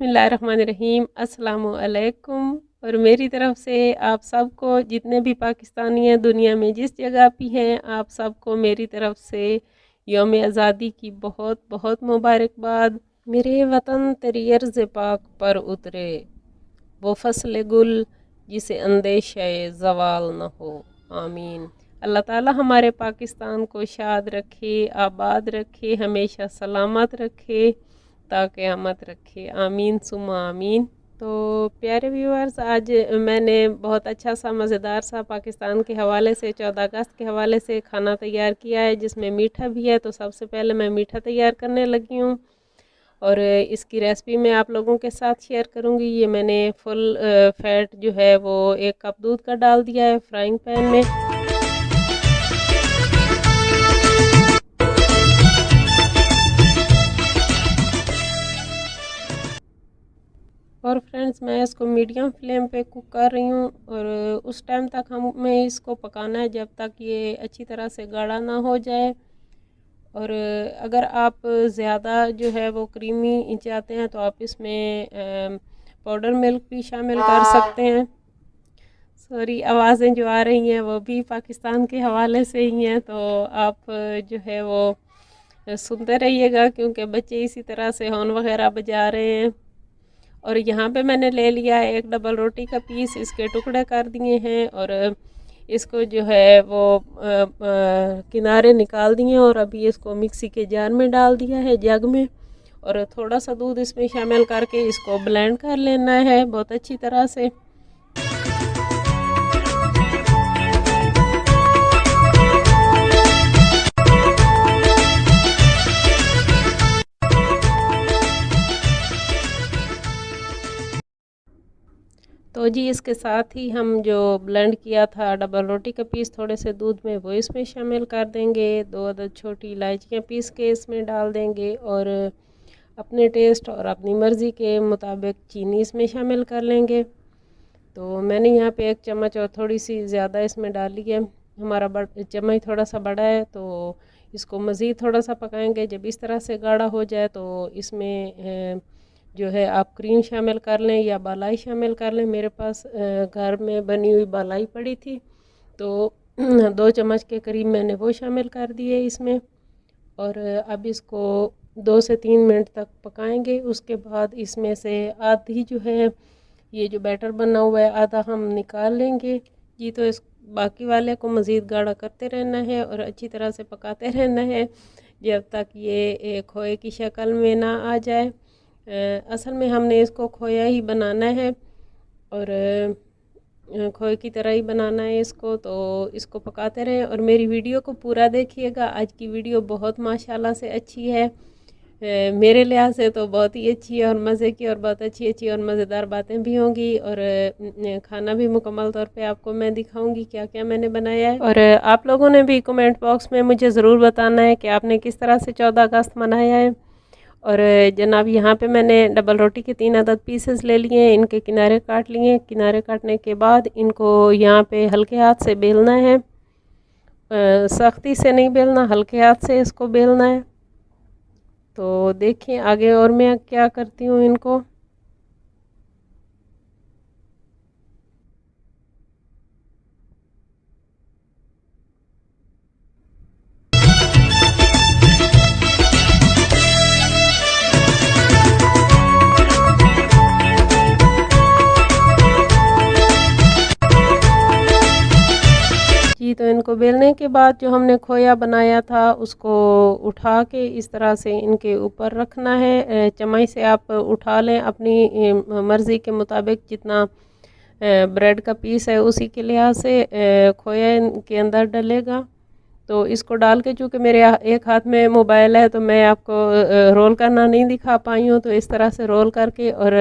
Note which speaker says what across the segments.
Speaker 1: बिस्मिल्लाहिर्रहमानिर्रहीम अस्सलामुअलैकुम। और मेरी तरफ से आप सबको, जितने भी पाकिस्तानी हैं दुनिया में जिस जगह भी हैं, आप सबको मेरी तरफ से यौम आज़ादी की बहुत बहुत मुबारकबाद। मेरे वतन तेरी अर्ज़ पाक पर उतरे वो फसल गुल जिसे अंदेशा ज़वाल न हो, आमीन। अल्लाह ताला हमारे पाकिस्तान को शाद रखे, आबाद रखे, हमेशा सलामत रखे, क़यामत रखे, आमीन सुम्मा आमीन। तो प्यारे व्यूअर्स, आज मैंने बहुत अच्छा सा मज़ेदार सा पाकिस्तान के हवाले से 14 अगस्त के हवाले से खाना तैयार किया है, जिसमें मीठा भी है। तो सबसे पहले मैं मीठा तैयार करने लगी हूँ और इसकी रेसिपी मैं आप लोगों के साथ शेयर करूँगी। ये मैंने फुल फैट जो है वो 1 कप दूध का डाल दिया है फ्राइंग पैन में। और फ्रेंड्स, मैं इसको मीडियम फ्लेम पे कुक कर रही हूँ और उस टाइम तक हमें इसको पकाना है जब तक ये अच्छी तरह से गाढ़ा ना हो जाए। और अगर आप ज़्यादा जो है वो क्रीमी चाहते हैं तो आप इसमें पाउडर मिल्क भी शामिल कर सकते हैं। सॉरी, आवाज़ें जो आ रही हैं वो भी पाकिस्तान के हवाले से ही हैं, तो आप जो है वो सुनते रहिएगा, क्योंकि बच्चे इसी तरह से हॉर्न वगैरह बजा रहे हैं। और यहाँ पे मैंने ले लिया है 1 डबल रोटी का पीस, इसके टुकड़े कर दिए हैं और इसको जो है वो किनारे निकाल दिए और अभी इसको मिक्सी के जार में डाल दिया है, जग में। और थोड़ा सा दूध इसमें शामिल करके इसको ब्लेंड कर लेना है बहुत अच्छी तरह से। तो जी, इसके साथ ही हम जो ब्लेंड किया था डबल रोटी का पीस थोड़े से दूध में, वो इसमें शामिल कर देंगे। 2 अदद छोटी इलायचियाँ पीस के इसमें डाल देंगे और अपने टेस्ट और अपनी मर्ज़ी के मुताबिक चीनी इसमें शामिल कर लेंगे। तो मैंने यहाँ पे 1 चम्मच और थोड़ी सी ज़्यादा इसमें डाली है। हमारा चम्मच थोड़ा सा बड़ा है, तो इसको मज़ीद थोड़ा सा पकाएंगे। जब इस तरह से गाढ़ा हो जाए तो इसमें जो है आप क्रीम शामिल कर लें या बालाई शामिल कर लें। मेरे पास घर में बनी हुई बालाई पड़ी थी, तो 2 चम्मच के करीब मैंने वो शामिल कर दिए इसमें। और अब इसको 2 से 3 मिनट तक पकाएंगे। उसके बाद इसमें से आधी जो है ये जो बैटर बना हुआ है आधा हम निकाल लेंगे जी। तो इस बाकी वाले को मज़ीद गाढ़ा करते रहना है और अच्छी तरह से पकाते रहना है जब तक ये खोए की शक्ल में ना आ जाए। असल में हमने इसको खोया ही बनाना है और खोए की तरह ही बनाना है इसको। तो इसको पकाते रहें और मेरी वीडियो को पूरा देखिएगा। आज की वीडियो बहुत माशाल्लाह से अच्छी है, मेरे लिहाज से तो बहुत ही अच्छी है और मज़े की और बहुत अच्छी अच्छी और मज़ेदार बातें भी होंगी। और खाना भी मुकम्मल तौर पे आपको मैं दिखाऊंगी क्या क्या मैंने बनाया है। और आप लोगों ने भी कमेंट बॉक्स में मुझे ज़रूर बताना है कि आपने किस तरह से 14 अगस्त मनाया है। और जनाब, यहाँ पे मैंने डबल रोटी के 3 अदद पीसेस ले लिए हैं, इनके किनारे काट लिए। किनारे काटने के बाद इनको यहाँ पे हल्के हाथ से बेलना है, सख्ती से नहीं बेलना, हल्के हाथ से इसको बेलना है। तो देखिए आगे और मैं क्या करती हूँ इनको। जी, तो इनको बेलने के बाद जो हमने खोया बनाया था उसको उठा के इस तरह से इनके ऊपर रखना है। चम्मच से आप उठा लें अपनी मर्ज़ी के मुताबिक, जितना ब्रेड का पीस है उसी के लिहाज से खोया इनके अंदर डलेगा। तो इसको डाल के, चूँकि मेरे एक हाथ में मोबाइल है तो मैं आपको रोल करना नहीं दिखा पाई हूँ, तो इस तरह से रोल करके और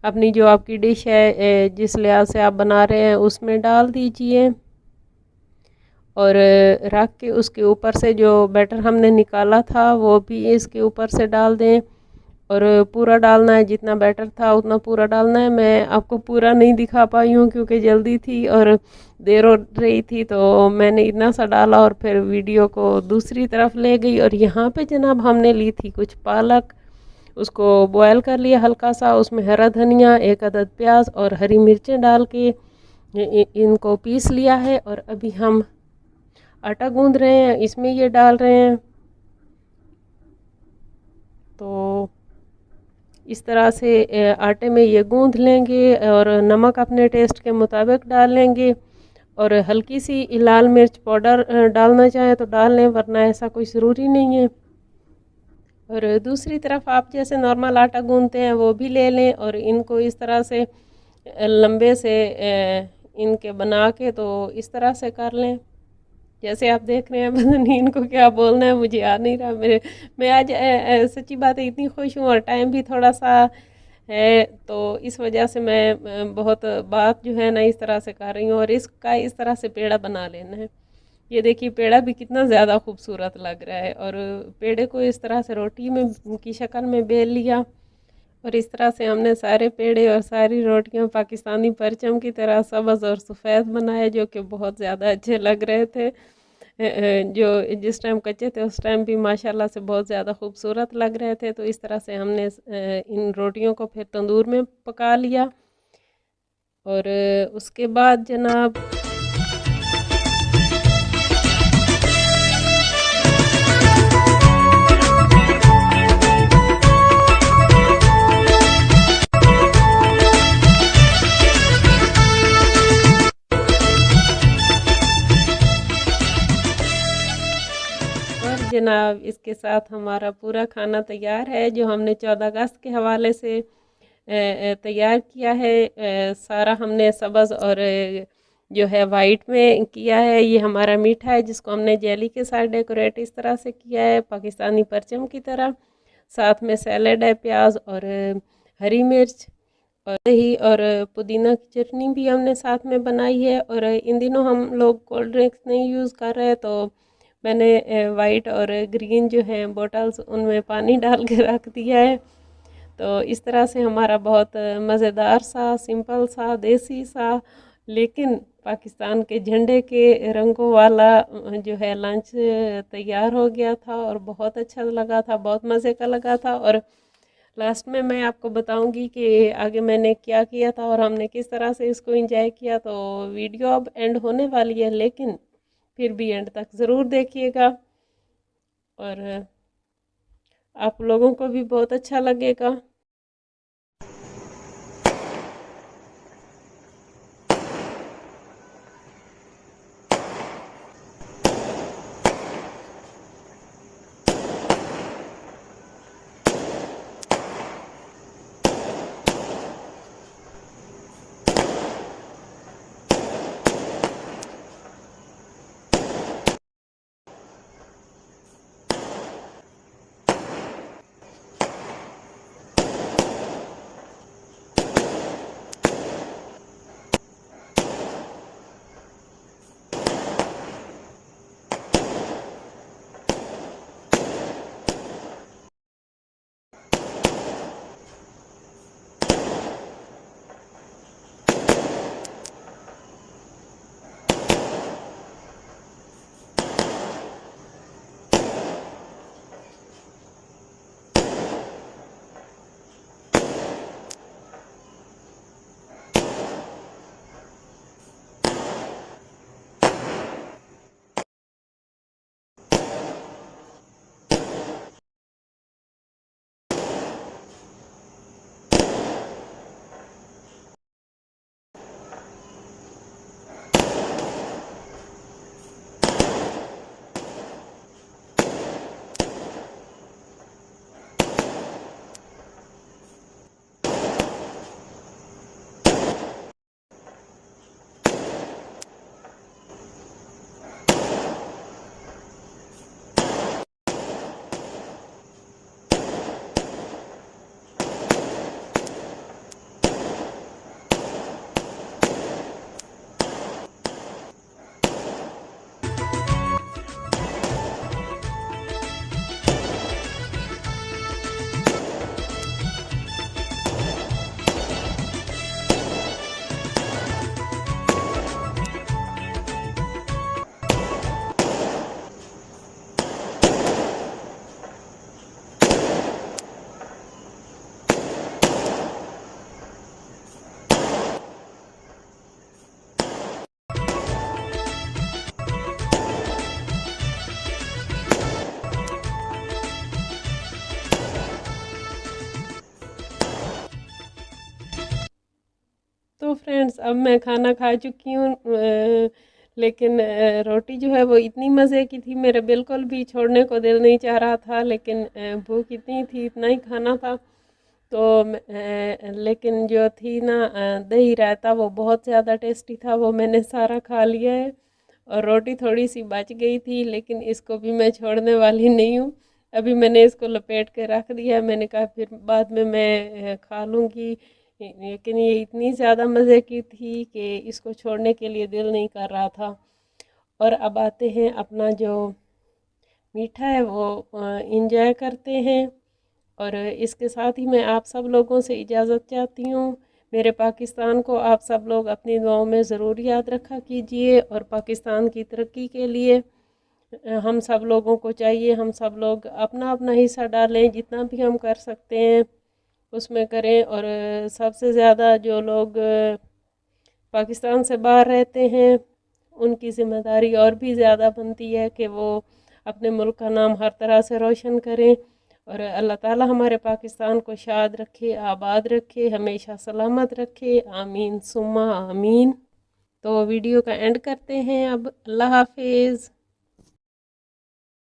Speaker 1: अपनी जो आपकी डिश है जिस लिहाज से आप बना रहे हैं उसमें डाल दीजिए और रख के उसके ऊपर से जो बैटर हमने निकाला था वो भी इसके ऊपर से डाल दें। और पूरा डालना है, जितना बैटर था उतना पूरा डालना है। मैं आपको पूरा नहीं दिखा पाई हूँ क्योंकि जल्दी थी और देर हो रही थी, तो मैंने इतना सा डाला और फिर वीडियो को दूसरी तरफ ले गई। और यहाँ पे जनाब हमने ली थी कुछ पालक, उसको बॉयल कर लिया हल्का सा, उसमें हरा धनिया, एक अदद प्याज और हरी मिर्चें डाल के इनको पीस लिया है। और अभी हम आटा गूंद रहे हैं, इसमें ये डाल रहे हैं। तो इस तरह से आटे में ये गूंद लेंगे और नमक अपने टेस्ट के मुताबिक डाल लेंगे। और हल्की सी लाल मिर्च पाउडर डालना चाहें तो डाल लें, वरना ऐसा कोई ज़रूरी नहीं है। और दूसरी तरफ आप जैसे नॉर्मल आटा गूंदते हैं वो भी ले लें और इनको इस तरह से लंबे से इनके बना के तो इस तरह से कर लें जैसे आप देख रहे हैं। पता नहीं इनको क्या बोलना है, मुझे आ नहीं रहा। मैं आज सच्ची बात है इतनी खुश हूँ और टाइम भी थोड़ा सा है, तो इस वजह से मैं बहुत बात जो है ना इस तरह से कर रही हूँ। और इसका इस तरह से पेड़ा बना लेना है। ये देखिए पेड़ा भी कितना ज़्यादा खूबसूरत लग रहा है। और पेड़े को इस तरह से रोटी में की शक्ल में बेल लिया और इस तरह से हमने सारे पेड़े और सारी रोटियां पाकिस्तानी परचम की तरह सब्ज़ और सफ़ेद बनाए, जो कि बहुत ज़्यादा अच्छे लग रहे थे। जो जिस टाइम कच्चे थे उस टाइम भी माशाल्लाह से बहुत ज़्यादा खूबसूरत लग रहे थे। तो इस तरह से हमने इन रोटियों को फिर तंदूर में पका लिया। और उसके बाद जनाब जनाब इसके साथ हमारा पूरा खाना तैयार है, जो हमने 14 अगस्त के हवाले से तैयार किया है। सारा हमने सब्ज़ और जो है वाइट में किया है। ये हमारा मीठा है जिसको हमने जेली के साथ डेकोरेट इस तरह से किया है, पाकिस्तानी परचम की तरह। साथ में सैलेड है, प्याज और हरी मिर्च और दही और पुदीना की चटनी भी हमने साथ में बनाई है। और इन दिनों हम लोग कोल्ड ड्रिंक्स नहीं यूज़ कर रहे, तो मैंने वाइट और ग्रीन जो है बोटल्स उनमें पानी डाल के रख दिया है। तो इस तरह से हमारा बहुत मज़ेदार सा, सिंपल सा, देसी सा, लेकिन पाकिस्तान के झंडे के रंगों वाला जो है लंच तैयार हो गया था और बहुत अच्छा लगा था, बहुत मज़े का लगा था। और लास्ट में मैं आपको बताऊंगी कि आगे मैंने क्या किया था और हमने किस तरह से इसको एंजॉय किया। तो वीडियो अब एंड होने वाली है, लेकिन फिर भी एंड तक ज़रूर देखिएगा और आप लोगों को भी बहुत अच्छा लगेगा। तो फ्रेंड्स अब मैं खाना खा चुकी हूँ, लेकिन रोटी जो है वो इतनी मज़े की थी, मेरे बिल्कुल भी छोड़ने को दिल नहीं चाह रहा था, लेकिन भूख इतनी थी, इतना ही खाना था। तो लेकिन जो थी ना दही रायता, वो बहुत ज़्यादा टेस्टी था, वो मैंने सारा खा लिया है। और रोटी थोड़ी सी बच गई थी, लेकिन इसको भी मैं छोड़ने वाली नहीं हूँ। अभी मैंने इसको लपेट के रख दिया, मैंने कहा फिर बाद में मैं खा लूँगी। लेकिन ये इतनी ज़्यादा मज़े की थी कि इसको छोड़ने के लिए दिल नहीं कर रहा था। और अब आते हैं अपना जो मीठा है वो इंजॉय करते हैं। और इसके साथ ही मैं आप सब लोगों से इजाज़त चाहती हूँ। मेरे पाकिस्तान को आप सब लोग अपनी दुआओं में ज़रूर याद रखा कीजिए, और पाकिस्तान की तरक्की के लिए हम सब लोगों को चाहिए, हम सब लोग अपना अपना हिस्सा डालें, जितना भी हम कर सकते हैं उसमें करें। और सबसे ज़्यादा जो लोग पाकिस्तान से बाहर रहते हैं, उनकी ज़िम्मेदारी और भी ज़्यादा बनती है कि वो अपने मुल्क का नाम हर तरह से रोशन करें। और अल्लाह ताला हमारे पाकिस्तान को शाद रखे, आबाद रखे, हमेशा सलामत रखे, आमीन सुम्मा आमीन। तो वीडियो का एंड करते हैं अब। अल्लाह हाफिज़।